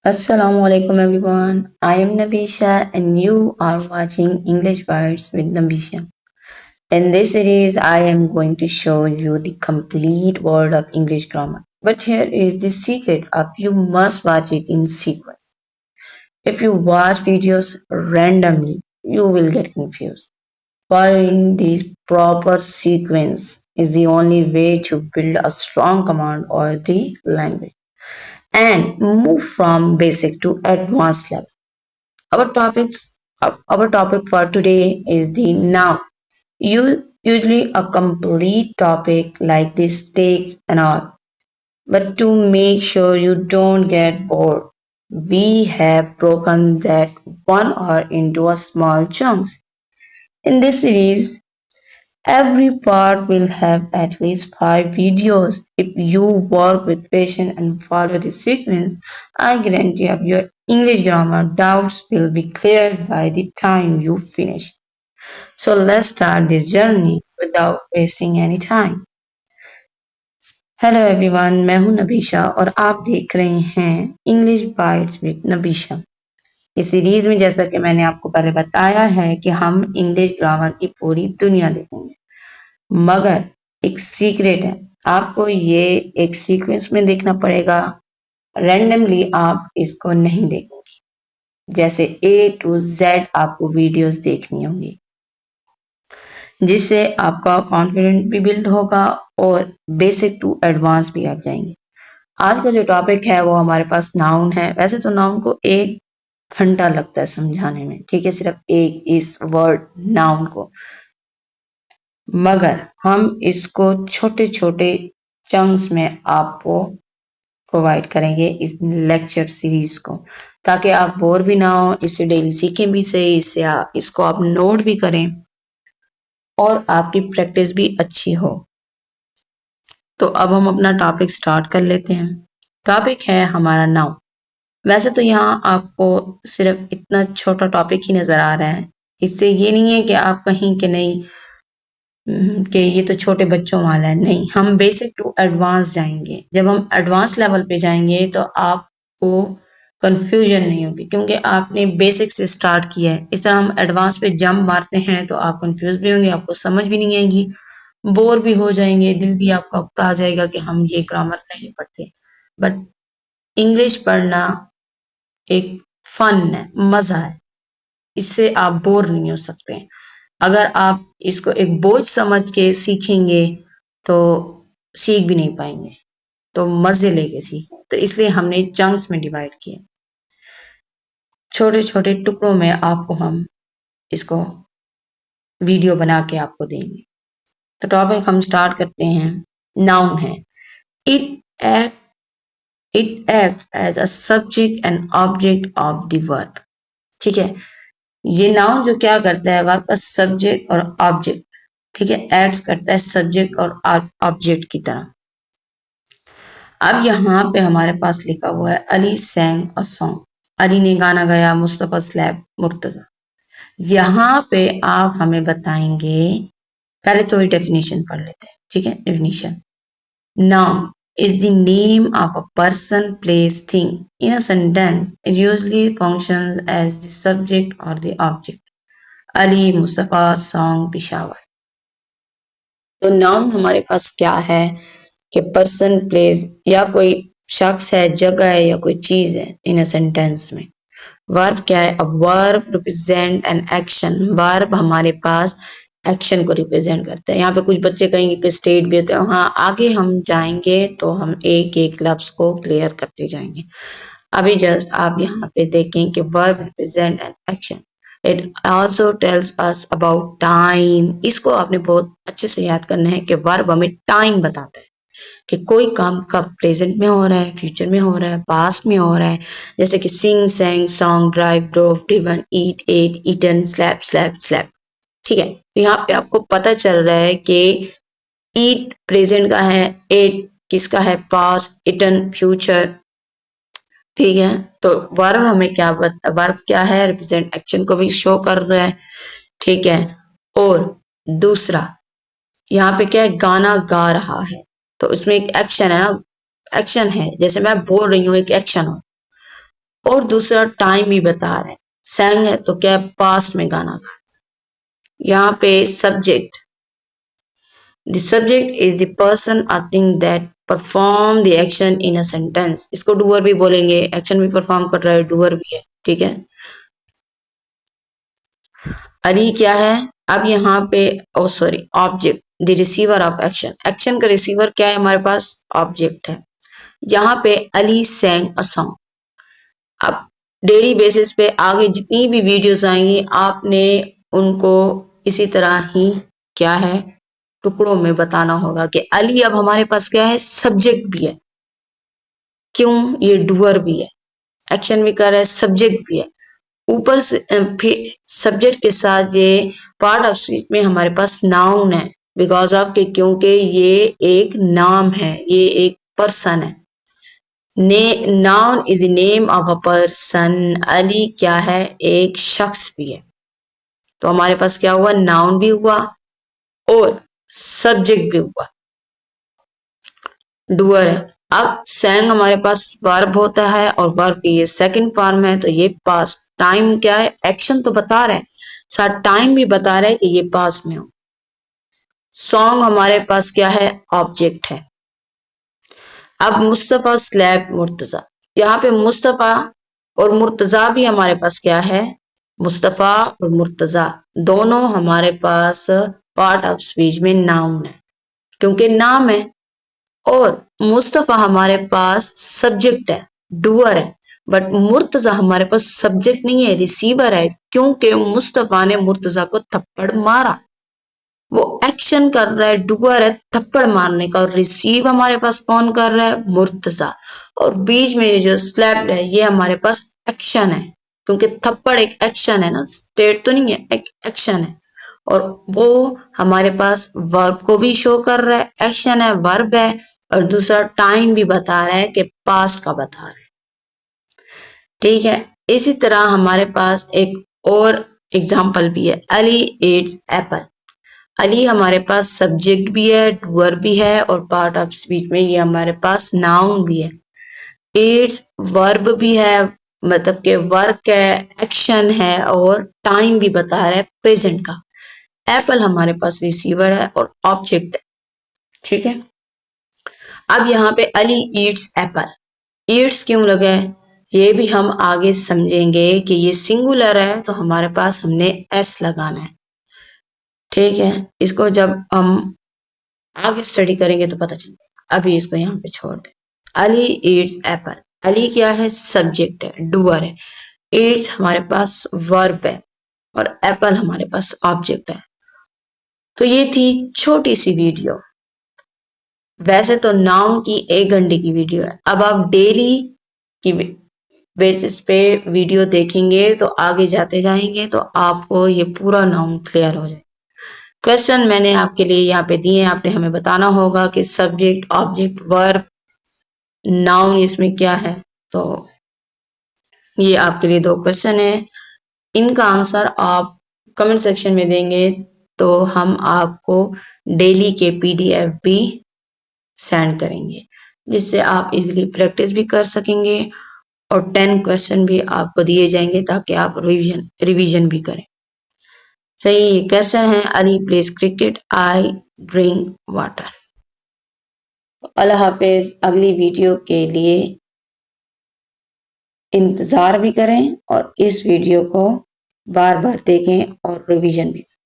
Assalamu alaikum everyone. I am Nabisha and you are watching English Words with Nabisha. In this series, I am going to show you the complete world of English grammar. But here is the secret of you must watch it in sequence. If you watch videos randomly, you will get confused. Following this proper sequence is the only way to build a strong command or the language and move from basic to advanced level. Our topic for today is the noun. Usually a complete topic like this takes an hour, but to make sure you don't get bored, we have broken that 1 hour into a small chunks. In this series, every part will have at least 5 videos. If you work with patience and follow the sequence, I guarantee your English grammar doubts will be cleared by the time you finish. So let's start this journey without wasting any time. Hello everyone, मैं हूं नबीशा और आप देख रहे हैं English bytes with नबीशा। इस series में जैसा कि मैंने आपको पहले बताया है कि हम इंग्लिश ग्रामर की पूरी दुनिया देखेंगे, मगर एक सीक्रेट है। आपको ये एक सीक्वेंस में देखना पड़ेगा, रैंडमली आप इसको नहीं देखेंगे। जैसे ए टू जेड आपको वीडियोस देखनी होंगी, जिससे आपका कॉन्फिडेंस भी बिल्ड होगा और बेसिक टू एडवांस भी आप जाएंगे। आज का जो टॉपिक है वो हमारे पास नाउन है। वैसे तो नाउन को 1 घंटा लगता है समझाने में, ठीक है, सिर्फ एक इस वर्ड नाउन को, मगर हम इसको छोटे छोटे चंक्स में आपको प्रोवाइड करेंगे इस लेक्चर सीरीज को, ताकि आप बोर भी ना हो, इससे डेली सीखें भी सही, इसको आप नोट भी करें और आपकी प्रैक्टिस भी अच्छी हो। तो अब हम अपना टॉपिक स्टार्ट कर लेते हैं। टॉपिक है हमारा नाउन। वैसे तो यहाँ आपको सिर्फ इतना छोटा टॉपिक ही नजर आ रहा है, इससे ये नहीं है कि आप कहीं के नहीं कि ये तो छोटे बच्चों वाला है, नहीं, हम बेसिक टू एडवांस जाएंगे। जब हम एडवांस लेवल पे जाएंगे तो आपको कंफ्यूजन नहीं होगी, क्योंकि आपने बेसिक से स्टार्ट किया है। इस तरह हम एडवांस पे जंप मारते हैं तो आप कंफ्यूज भी होंगे, आपको समझ भी नहीं आएगी, बोर भी हो जाएंगे, दिल भी आपका उकता आ जाएगा कि हम ये ग्रामर नहीं पढ़ते। बट इंग्लिश पढ़ना एक फन है, मजा है, इससे आप बोर नहीं हो सकते। अगर आप इसको एक बोझ समझ के सीखेंगे तो सीख भी नहीं पाएंगे, तो मजे लेके सीखें। तो इसलिए हमने चंक्स में डिवाइड किया, छोटे छोटे टुकड़ों में आपको हम इसको वीडियो बना के आपको देंगे। तो टॉपिक हम स्टार्ट करते हैं। नाउन है, it it act as a subject and object of the verb. ठीक है, ये नाउन जो क्या करता है, वर्ब का सब्जेक्ट और ऑब्जेक्ट, ठीक है, एक्ट करता है सब्जेक्ट और ऑब्जेक्ट की तरह। अब यहाँ पे हमारे पास लिखा हुआ है अली सैंग अ सॉन्ग, अली ने गाना गाया, मुस्तफा स्लैप मुर्तजा। यहाँ पे आप हमें बताएंगे, पहले तो डेफिनेशन पढ़ लेते हैं, ठीक है। Definition, noun is the name of a person, place, thing. In a sentence, it usually functions as the subject or the object. Ali, Mustafa, song, Peshawar। तो नाउन हमारे पास क्या है कि पर्सन, प्लेस, या कोई शख्स है, जगह है, या कोई चीज है इन अ सेंटेंस में। वर्ब क्या है, a verb represent an action. Verb हमारे पास एक्शन को रिप्रेजेंट करता है। यहाँ पे कुछ बच्चे कहेंगे कि स्टेट भी होता है, हाँ, आगे हम जाएंगे तो हम एक एक लफ्ज को क्लियर करते जाएंगे। अभी जस्ट आप यहाँ पे देखें कि verb represent an action. It also tells us about time. इसको आपने बहुत अच्छे से याद करना है कि वर्ब हमें टाइम बताता है कि कोई काम कब प्रेजेंट में हो रहा है, फ्यूचर में हो रहा है, पास्ट में हो रहा है। जैसे कि sing, sang, song, drive, drove, driven, eat, ate, eaten, slap, slap, slap. ठीक है, तो यहाँ पे आपको पता चल रहा है कि ईट प्रेजेंट का है, एट किसका है, पास्ट, ईटन फ्यूचर। ठीक है, तो वर्ब हमें क्या वर्ब क्या है, रिप्रेजेंट एक्शन को भी शो कर रहा है। ठीक है, और दूसरा यहाँ पे क्या है, गाना गा रहा है, तो उसमें एक एक्शन है ना, एक्शन है, जैसे मैं बोल रही हूँ, एक एक्शन हो। और दूसरा टाइम भी बता रहा है। sang है तो क्या पास्ट में गाना गा। यहाँ पे subject, the subject is the person और thing that perform the action in a sentence. इसको डूअर भी बोलेंगे, एक्शन भी परफॉर्म कर रहा है, डूअर भी है, ठीक है। अली क्या है, अब यहाँ पे sorry object, the receiver of action, action का रिसीवर क्या है हमारे पास, ऑब्जेक्ट है। यहाँ पे अली sang अ सॉन्ग। अब डेली बेसिस पे आगे जितनी भी वीडियोस आएंगी आपने उनको इसी तरह ही क्या है टुकड़ों में बताना होगा कि अली अब हमारे पास क्या है, सब्जेक्ट भी है। क्यों, ये डूअर भी है, एक्शन भी कर रहा है, सब्जेक्ट भी है। ऊपर से फिर सब्जेक्ट के साथ ये पार्ट ऑफ स्पीच में हमारे पास नाउन है, बिकॉज ऑफ के क्योंकि ये एक नाम है, ये एक पर्सन है। Noun is name of a person, Ali क्या है, एक शख्स भी है। तो हमारे पास क्या हुआ, नाउन भी हुआ और सब्जेक्ट भी हुआ, डूअर है। अब sang हमारे पास वर्ब होता है और वर्ब की ये सेकंड फॉर्म है, तो ये पास्ट। टाइम क्या है, एक्शन तो बता रहा है, साथ टाइम भी बता रहा है कि ये पास्ट में हो। सॉन्ग हमारे पास क्या है, ऑब्जेक्ट है। अब मुस्तफा स्लैब मुर्तजा, यहाँ पे मुस्तफा और मुर्तजा भी हमारे पास क्या है, मुस्तफा और मुर्तजा दोनों हमारे पास पार्ट ऑफ स्पीच में नाउन है क्योंकि नाम है। और मुस्तफा हमारे पास सब्जेक्ट है, डूअर है। बट मुर्तजा हमारे पास सब्जेक्ट नहीं है, रिसीवर है, क्योंकि मुस्तफा ने मुर्तजा को थप्पड़ मारा, वो एक्शन कर रहा है, डूअर है थप्पड़ मारने का, और रिसीव हमारे पास कौन कर रहा है, मुर्तजा। और बीच में ये जो स्लैप्ड है ये हमारे पास एक्शन है, क्योंकि थप्पड़ एक एक्शन है ना, स्टेट तो नहीं है, एक एक्शन है। और वो हमारे पास वर्ब को भी शो कर रहा है, एक्शन है, वर्ब है, और दूसरा टाइम भी बता रहा है कि पास्ट का बता रहा है, ठीक है। इसी तरह हमारे पास एक और एग्जाम्पल भी है, अली ईट्स एप्पल। अली हमारे पास सब्जेक्ट भी है, डूअर भी है, और पार्ट ऑफ स्पीच में ये हमारे पास नाउन भी है। ईट्स वर्ब भी है, मतलब कि वर्क है, एक्शन है, और टाइम भी बता रहा है प्रेजेंट का। एप्पल हमारे पास रिसीवर है और ऑब्जेक्ट है, ठीक है। अब यहाँ पे अली ईट्स एप्पल, ईट्स क्यों लगा है ये भी हम आगे समझेंगे कि ये सिंगुलर है तो हमारे पास हमने एस लगाना है, ठीक है। इसको जब हम आगे स्टडी करेंगे तो पता चलेगा, अभी इसको यहाँ पे छोड़ दे। अली ईट्स एप्पल, अली क्या है, सब्जेक्ट है, डूअर है। ईट्स हमारे पास वर्ब है और एप्पल हमारे पास ऑब्जेक्ट है। तो ये थी छोटी सी वीडियो, वैसे तो नाउन की 1 घंटे की वीडियो है। अब आप डेली की बेसिस पे वीडियो देखेंगे तो आगे जाते जाएंगे तो आपको ये पूरा नाउन क्लियर हो जाए। क्वेश्चन मैंने आपके लिए यहाँ पे दिए, आपने हमें बताना होगा कि सब्जेक्ट, ऑब्जेक्ट, वर्ब, नाउन इसमें क्या है। तो ये आपके लिए 2 क्वेश्चन है, इनका आंसर आप कमेंट सेक्शन में देंगे तो हम आपको डेली के पीडीएफ भी सेंड करेंगे, जिससे आप इजीली प्रैक्टिस भी कर सकेंगे और 10 क्वेश्चन भी आपको दिए जाएंगे ताकि आप रिवीजन भी करें। सही क्वेश्चन है, Ali plays cricket, I drink water. अल्लाह हाफिज, अगली वीडियो के लिए इंतजार भी करें और इस वीडियो को बार बार देखें और रिवीजन भी करें।